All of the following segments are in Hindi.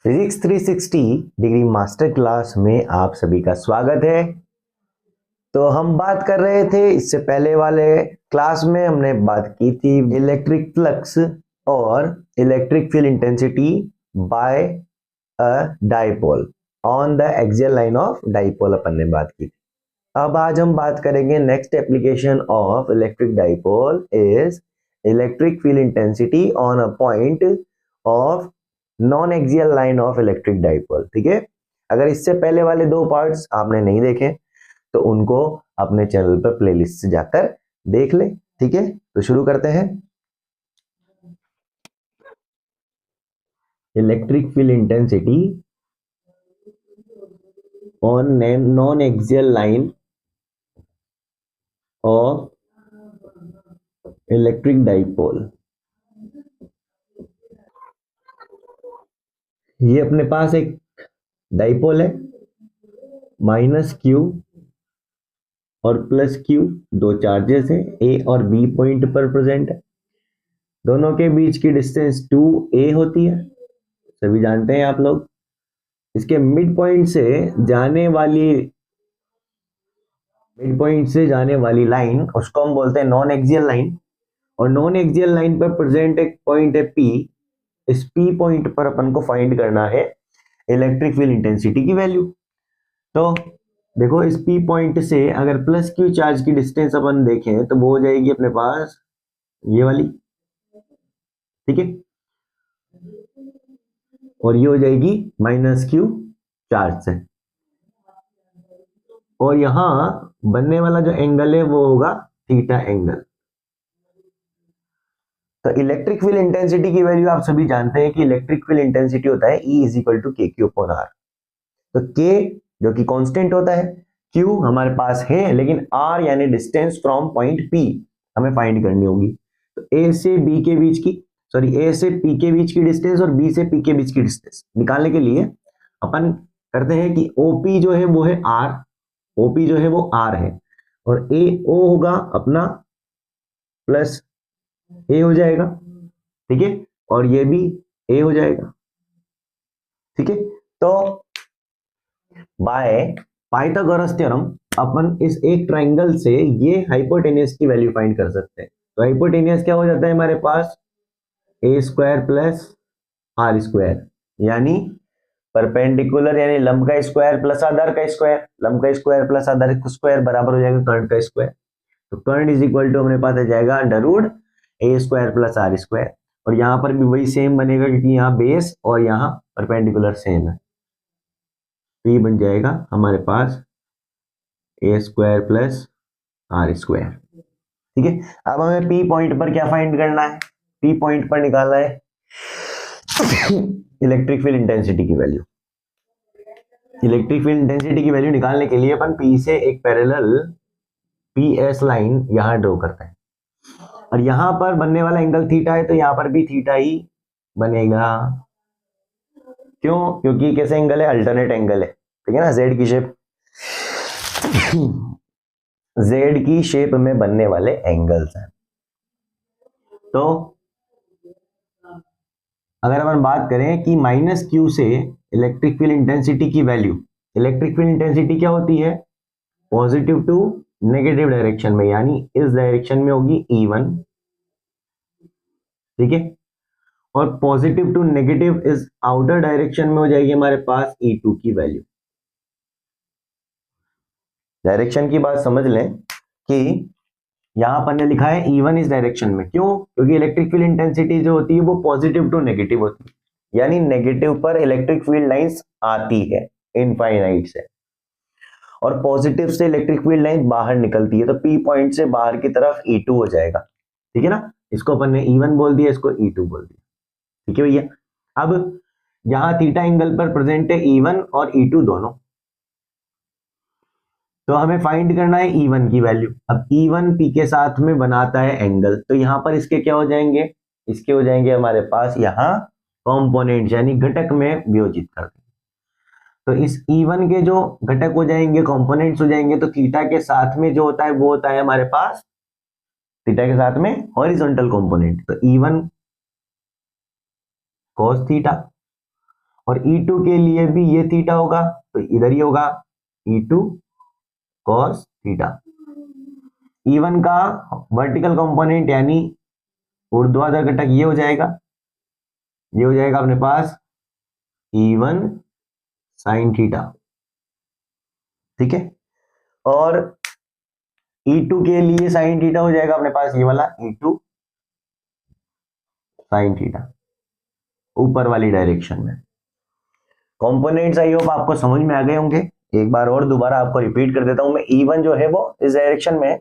फिजिक्स 360 डिग्री मास्टर क्लास में आप सभी का स्वागत है। तो हम बात कर रहे थे इससे पहले वाले क्लास में हमने बात की थी इलेक्ट्रिक फ्लक्स और electric field intensity by a dipole on the axial line of dipole अपन ने बात की थी। अब आज हम बात करेंगे next application of electric dipole is electric field intensity on a point of non axial line of electric dipole. ठीक है, अगर इससे पहले वाले दो पार्ट्स आपने नहीं देखे तो उनको अपने चैनल पर प्लेलिस्ट से जाकर देख ले। ठीक है, तो शुरू करते हैं। Electric field intensity on non axial line of electric dipole. ये अपने पास एक डाइपोल है, माइनस क्यू और प्लस क्यू दो चार्जेस हैं, ए और बी पॉइंट पर प्रेजेंट है। दोनों के बीच की डिस्टेंस 2a होती है, सभी जानते हैं आप लोग। इसके मिड पॉइंट से जाने वाली लाइन उसको हम बोलते हैं नॉन एक्सियल लाइन, और नॉन एक्सियल लाइन पर प्रेजेंट एक पॉइंट है P। इस P पॉइंट पर अपन को फाइंड करना है इलेक्ट्रिक फील्ड इंटेंसिटी की वैल्यू। तो देखो, इस P पॉइंट से अगर प्लस क्यू चार्ज की डिस्टेंस अपन देखें तो वो हो जाएगी अपने पास ये वाली, ठीक है, और ये हो जाएगी माइनस क्यू चार्ज से, और यहां बनने वाला जो एंगल है वो होगा थीटा एंगल। तो इलेक्ट्रिक फील्ड इंटेंसिटी की वैल्यू आप सभी जानते हैं कि इलेक्ट्रिक फील्ड इंटेंसिटी होता है E = KQ/R। तो K जो कि कांस्टेंट होता है, Q हमारे पास है, लेकिन R यानी डिस्टेंस फ्रॉम पॉइंट P हमें फाइंड करनी होगी। तो A से P के बीच की डिस्टेंस और B से P के बीच की डिस्टेंस निकालने के लिए अपन करते हैं कि OP जो है वो है R, OP जो है वो R है, और AO होगा अपना प्लस A हो जाएगा, ठीक है, और ये भी A हो जाएगा। ठीक है, तो बाय पाइथागोरस थ्योरम अपन इस एक ट्राइंगल से ये हाइपोटेन्यूज की वैल्यू फाइंड कर सकते हैं। तो हाइपोटेन्यूज क्या हो जाता है हमारे पास, A² प्लस R², यानी परपेंडिकुलर यानी लंब का स्क्वायर प्लस आधार का स्क्वायर, लंब का स्क्वायर प्लस आधार का स्क्वायर बराबर हो जाएगा कर्ण का स्क्वायर। तो कर्ण इज इक्वल टू हमारे पास आ जाएगा √A² प्लस R², और यहां पर भी वही सेम बनेगा क्योंकि यहाँ बेस और यहाँ परपेंडिकुलर सेम है। तो ये बन जाएगा हमारे पास A² प्लस R²। ठीक है, अब हमें P पॉइंट पर क्या फाइंड करना है, P पॉइंट पर निकालना है इलेक्ट्रिक फील्ड इंटेंसिटी की वैल्यू। इलेक्ट्रिक फील्ड इंटेंसिटी की वैल्यू निकालने के लिए अपन P से एक पैरेलल PS लाइन यहां ड्रॉ करते हैं, और यहां पर बनने वाला एंगल थीटा है, तो यहां पर भी थीटा ही बनेगा। क्यों? क्योंकि कैसे एंगल है, अल्टरनेट एंगल है, ठीक है ना, Z की शेप में बनने वाले एंगल्स हैं। तो अगर अपन बात करें कि माइनस क्यू से इलेक्ट्रिक फील्ड इंटेंसिटी की वैल्यू, इलेक्ट्रिक फील्ड इंटेंसिटी क्या होती है, पॉजिटिव टू नेगेटिव डायरेक्शन में, यानी इस डायरेक्शन में होगी E1, ठीक है, और पॉजिटिव टू नेगेटिव इस आउटर डायरेक्शन में हो जाएगी हमारे पास E2 की वैल्यू। डायरेक्शन की बात समझ लें कि यहां पर ने लिखा है E1 इस डायरेक्शन में, क्यों? क्योंकि इलेक्ट्रिक फील्ड इंटेंसिटी जो होती है वो पॉजिटिव टू नेगेटिव होती है, यानी नेगेटिव पर इलेक्ट्रिक फील्ड लाइंस आती है इनफाइनाइट से, और पॉजिटिव से इलेक्ट्रिक फील्ड लाइन बाहर निकलती है। तो P पॉइंट से बाहर की तरफ E2 हो जाएगा, ठीक है ना, इसको अपन ने E1 बोल दिया, इसको E2 बोल दिया, ठीक है भैया। अब यहां थीटा एंगल पर प्रेजेंट है E1 और E2 दोनों, तो हमें फाइंड करना है E1 की वैल्यू। अब E1 P के साथ में बनाता है एंगल, तो यहां पर इसके क्या हो जाएंगे, इसके हो जाएंगे हमारे पास यहाँ कंपोनेंट, यानी घटक में वियोजित कर देंगे। तो इस E1 के जो घटक हो जाएंगे, कंपोनेंट्स हो जाएंगे, तो थीटा के साथ में जो होता है वो होता है हमारे पास, थीटा के साथ में हॉरिजॉन्टल कंपोनेंट, तो E1 cos थीटा, और E2 के लिए भी ये थीटा होगा, तो इधर ही होगा E2 cos थीटा। E1 का वर्टिकल कंपोनेंट यानी ऊर्ध्वाधर घटक ये हो जाएगा, ये हो जाएगा अपने पास E1 sin थीटा, ठीक है। और E2 के लिए sin थीटा हो जाएगा अपने पास ये वाला E2 sin थीटा, ऊपर वाली डायरेक्शन में। कंपोनेंट्स आई होप आपको समझ में आ गए होंगे। एक बार और दोबारा आपको रिपीट कर देता हूं मैं। E1 जो है वो इस डायरेक्शन में है,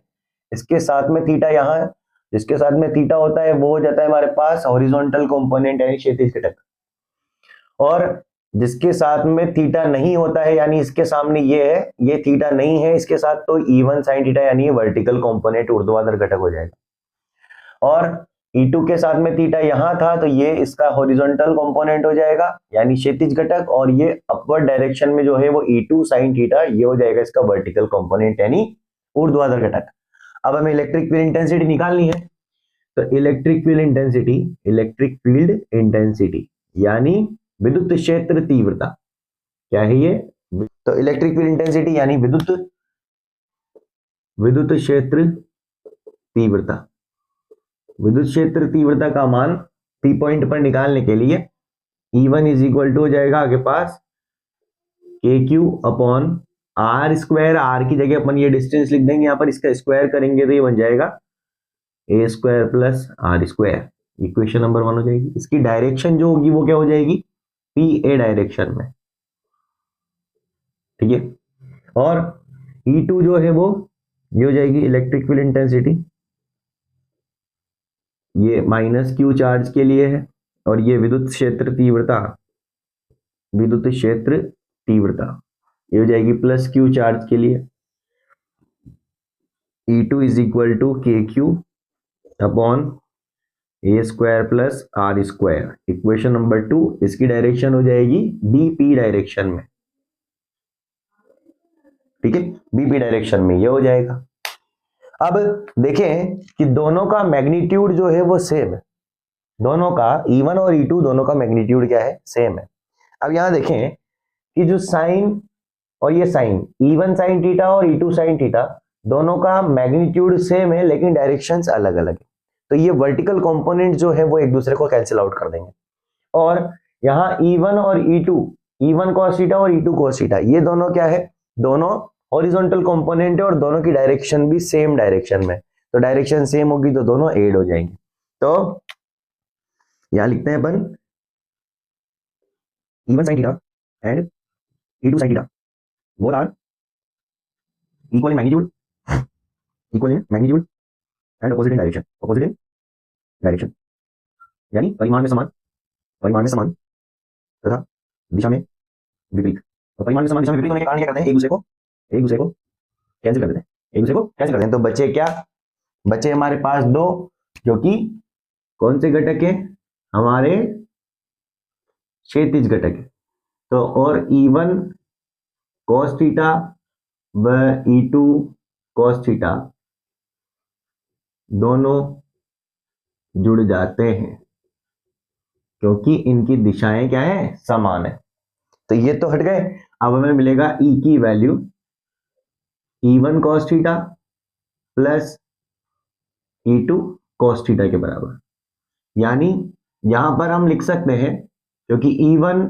इसके साथ में थीटा यहाँ है, जिसके साथ में थीटा होता है वो हो जाता है हमारे पास हॉरिजॉन्टल कंपोनेंट यानी क्षैतिज घटक, और जिसके साथ में थीटा नहीं होता है यानी इसके सामने ये है, ये थीटा नहीं है इसके साथ, तो E1 sin थीटा यानी वर्टिकल कंपोनेंट ऊर्ध्वाधर घटक हो जाएगा। और E2 के साथ में थीटा यहां था तो ये इसका हॉरिजॉन्टल कंपोनेंट हो जाएगा यानी क्षैतिज घटक, और ये अपवर्ड डायरेक्शन में जो है वो E2 sin थीटा ये हो जाएगा इसका वर्टिकल कंपोनेंट यानी ऊर्ध्वाधर घटक। अब हमें इलेक्ट्रिक फील्ड इंटेंसिटी निकालनी है, तो इलेक्ट्रिक फील्ड इंटेंसिटी यानी विद्युत क्षेत्र तीव्रता क्या है ये, तो इलेक्ट्रिक फील्ड इंटेंसिटी यानी विद्युत क्षेत्र तीव्रता, विद्युत क्षेत्र तीव्रता का मान P पॉइंट पर निकालने के लिए E1 इज इक्वल टू हो जाएगा आपके पास KQ upon R square, R की जगह अपन ये डिस्टेंस लिख देंगे, यहां पर इसका स्क्वायर करेंगे तो ये बन जाएगा A square plus R square, equation number 1 हो जाएगी। इसकी डायरेक्शन जो होगी वो क्या हो जाएगी, PA डायरेक्शन में, ठीक है। और E2 जो है वो ये हो जाएगी इलेक्ट्रिक फील्ड इंटेंसिटी, ये माइनस Q चार्ज के लिए है, और ये विद्युत क्षेत्र तीव्रता ये हो जाएगी प्लस Q चार्ज के लिए। E2 is equal to KQ upon A square plus R square, equation number 2। इसकी डायरेक्शन हो जाएगी BP डायरेक्शन में, ठीक है, BP डायरेक्शन में ये हो जाएगा। अब देखें कि दोनों का मैग्नीट्यूड जो है वो सेम है, दोनों का E1 और E2 दोनों का मैग्नीट्यूड क्या है, सेम है। अब यहां देखें कि जो साइन और ये साइन E1 sin थीटा और E2 sin थीटा दोनों का मैग्नीट्यूड सेम है लेकिन डायरेक्शंस अलग अलग है, तो ये वर्टिकल कंपोनेंट जो है वो एक दूसरे को कैंसिल आउट कर देंगे। और यहाँ E1 और E2, E1 cos थीटा और E2 cos थीटा ये दोनों क्या है, दोनों हॉरिजॉन्टल कंपोनेंट है और दोनों की डायरेक्शन भी सेम डायरेक्शन में, तो डायरेक्शन सेम होगी तो दोनों ऐड हो जाएंगे। तो यहां लिखते हैं अपन E1 sin theta and E2 sin theta both are equal in magnitude and opposite in direction, यानी परिमाण में समान तथा दिशा में विपरीत। और परिमाण में समान दिशा में विपरीत होने के कारण क्या करते हैं, एक दूसरे को कैंसिल कर देते हैं, तो बचे क्या, बचे हमारे पास दो, जो कि कौन से घटक है, हमारे क्षैतिज घटक है। तो और E1 cos थीटा व E2 cos थीटा दोनों जुड़ जाते हैं क्योंकि इनकी दिशाएं क्या है, समान है। तो ये तो हट गए। अब हमें मिलेगा E की value E1 cos theta plus E2 cos theta के बराबर, यानी यहां पर हम लिख सकते हैं क्योंकि E1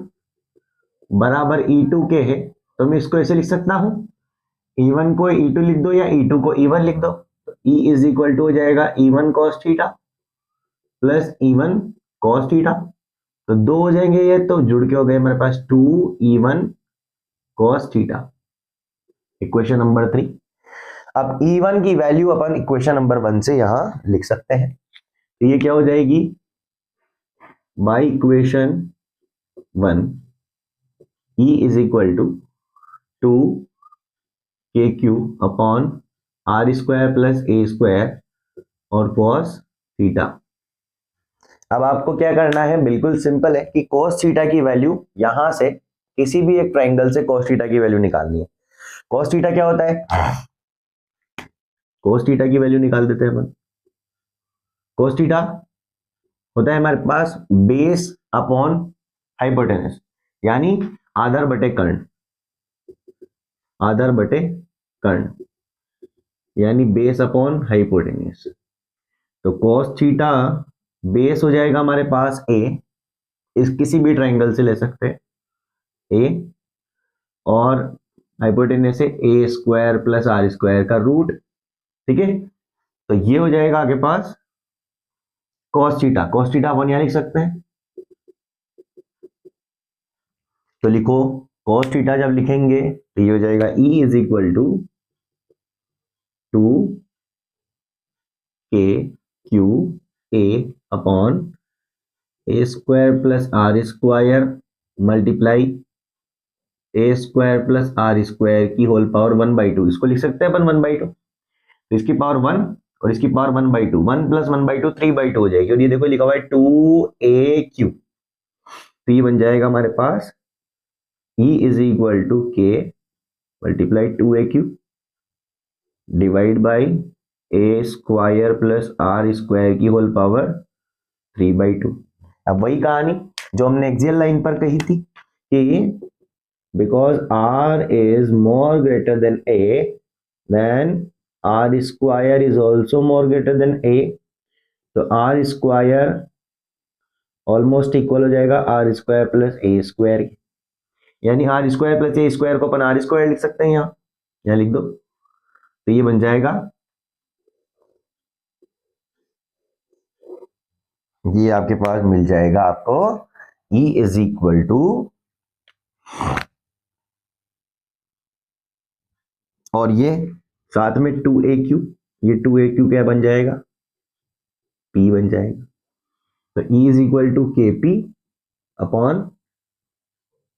बराबर E2 के है तो मैं इसको ऐसे लिख सकता हूं, E1 को E2 लिख दो या E2 को E1 लिख दो, तो E इज इक्वल टू हो जाएगा E1 cos theta plus E1 cos theta, तो दो हो जाएंगे ये, तो जुड़ के हो गए हमारे पास 2E1 cos theta, equation number 3। अब E1 की वैल्यू अपन इक्वेशन नंबर 1 से यहां लिख सकते हैं, तो ये क्या हो जाएगी, by equation 1 E is equal to 2KQ upon R square plus A square और cos थीटा। अब आपको क्या करना है, बिल्कुल सिंपल है कि cos थीटा की वैल्यू यहां से किसी भी एक ट्राइंगल से cos थीटा की वैल्यू निकालनी है। cos थीटा क्या होता है, cos थीटा की वैल्यू निकाल देते हैं अपन। cos थीटा होता है हमारे पास बेस अपॉन हाइपोटेनस, यानी आधार बटे कर्ण, आधार बटे कर्ण यानी बेस अपॉन हाइपोटेन्यूज। तो cos थीटा बेस हो जाएगा हमारे पास a, इस किसी भी ट्रायंगल से ले सकते हैं a, और हाइपोटेन्यूज से a square plus R square का रूट। ठीक है, तो ये हो जाएगा आपके पास cos थीटा, cos थीटा अपन यहां लिख सकते हैं। तो लिखो cos थीटा जब लिखेंगे तो ये हो जाएगा E is equal to 2 k q a upon a square plus R square multiply a square plus R square की होल पावर 1/2। इसको लिख सकते हैं अपन 1/2, तो इसकी पावर 1 और इसकी पावर 1/2, 1 प्लस 1/2 3/2 हो जाएगी। और ये देखो लिखा हुआ है 2aq, तो ये बन जाएगा हमारे पास E is equal to k multiply 2aq divide by a square plus R square की होल पावर 3/2। अब वही कहानी जो हमने एक्सियल लाइन पर कही थी कि because r is more greater than a then r square is also more greater than a, तो r स्क्वायर ऑलमोस्ट इक्वल हो जाएगा r square plus a square, यानी r square plus a square को अपन r स्क्वायर लिख सकते हैं, यहाँ लिख दो। तो ये बन जाएगा, ये आपके पास मिल जाएगा आपको E इज इक्वल टू, और ये साथ में 2aq, ये 2aq क्या बन जाएगा P बन जाएगा। तो E is equal to KP upon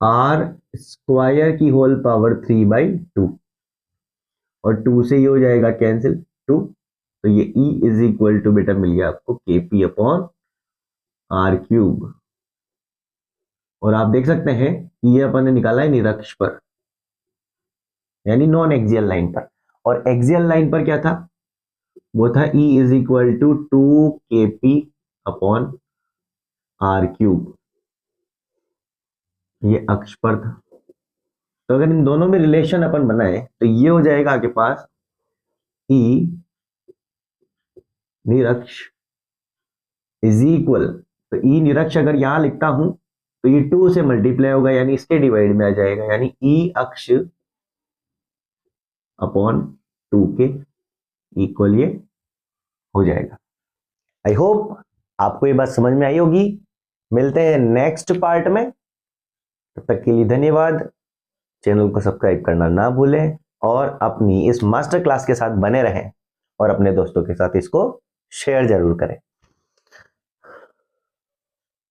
R square की होल पावर 3/2, और 2 से ये हो जाएगा कैंसिल 2, तो ये E इज इक्वल टू बेटा मिल गया आपको KP अपॉन R क्यूब। और आप देख सकते हैं ये अपन ने निकाला है निरक्ष पर, यानी नॉन एक्सियल लाइन पर, और एक्सियल लाइन पर क्या था, वो था E is equal to 2kp upon R cube, ये अक्ष पर था। तो अगर इन दोनों में रिलेशन अपन बनाए तो ये हो जाएगा आपके पास E निरक्ष इज इक्वल, तो E निरक्ष अगर यहां लिखता हूं तो ये 2 से मल्टीप्लाई होगा, यानी इसके डिवाइड में आ जाएगा, यानी E अक्ष अपॉन 2k इक्वल ये हो जाएगा। आई होप आपको ये बात समझ में आई होगी। मिलते हैं नेक्स्ट पार्ट में, तब तक के लिए धन्यवाद। चैनल को सब्सक्राइब करना ना भूलें और अपनी इस मास्टर क्लास के साथ बने रहें और अपने दोस्तों के साथ इसको शेयर जरूर करें।